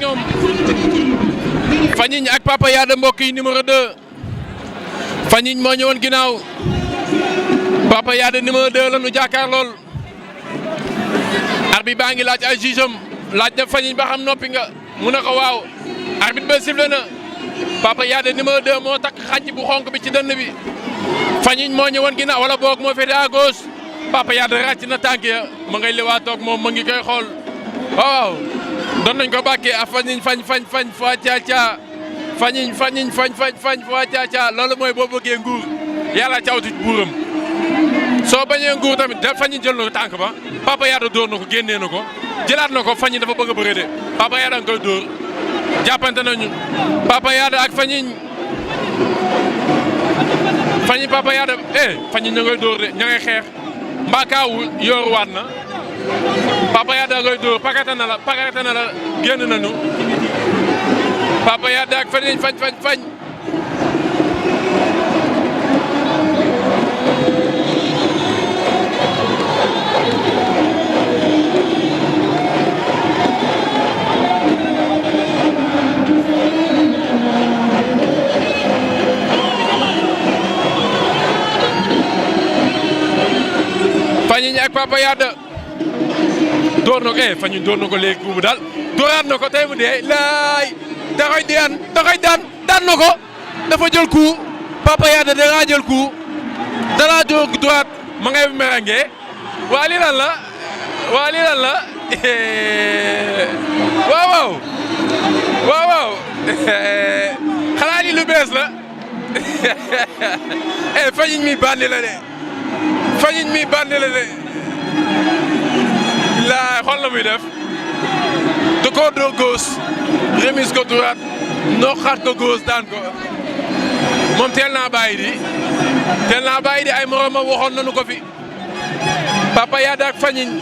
ñoom Fagnigne ak Papa Yada mbokk yi numéro 2 Fagnigne moo ñëwoon ginnaaw Papa Yada numéro 2 la nu jàkkaar lool arbitre baa ngi laaj ay juge am laaj na Fagnigne ba xam noppi nga mu ne ko waaw arbitre ba sifflé na Papa Yada numéro 2 moo takk xànc bu xonk bi ci dënn bi Fagnigne moo ñëwoon ginnaaw wala boog moo féete à gauche Papa Yada ràcc na tànk ya ma ngay lewaatoog moom ma ngi koy xool waaw doon nañ ko bàkkee a Fagnigne fañ fa caa Fagnigne fañ fa caa loolu mooy boo bëggee nguur yàlla cawtu buuram soo bañee nguur tamit da Fagnigne jël na ko tànk ba Papa Yada dóor na ko génnee na ko jëlaat na ko Fagnigne dafa bëgg a bëre de Papa Yada nga koy dóor jàppante nañu Papa Yada ak Fagnigne Papa Yada Fagnigne ña ngay dóor de ña ngay xeex mbaa kaawu yooruwaat na Papa Yada ngay dóor pakate na la génn nañu Papa Yada ak Fagnigne fañ Fagnigne ak Papa Yada door na ko Fagnigne door na ko léegi bu daal dooraat na ko tey mu dee laay da koy daan na ko dafa jël coup Papa Yada da ngaa jël coup da laa jóg droite ma ngay merengue waa lii lan la waaw xanaa lii lu bees la Fagnigne mi bandi la de Fagnigne mi bandi la de bilaay xool la muy def da koo doo gauche remise ko droite noqaat ko gauche daan ko moom teel naa bàyyi di ay moromam waxoon nañu ko fi Papa Yada ak Fagnigne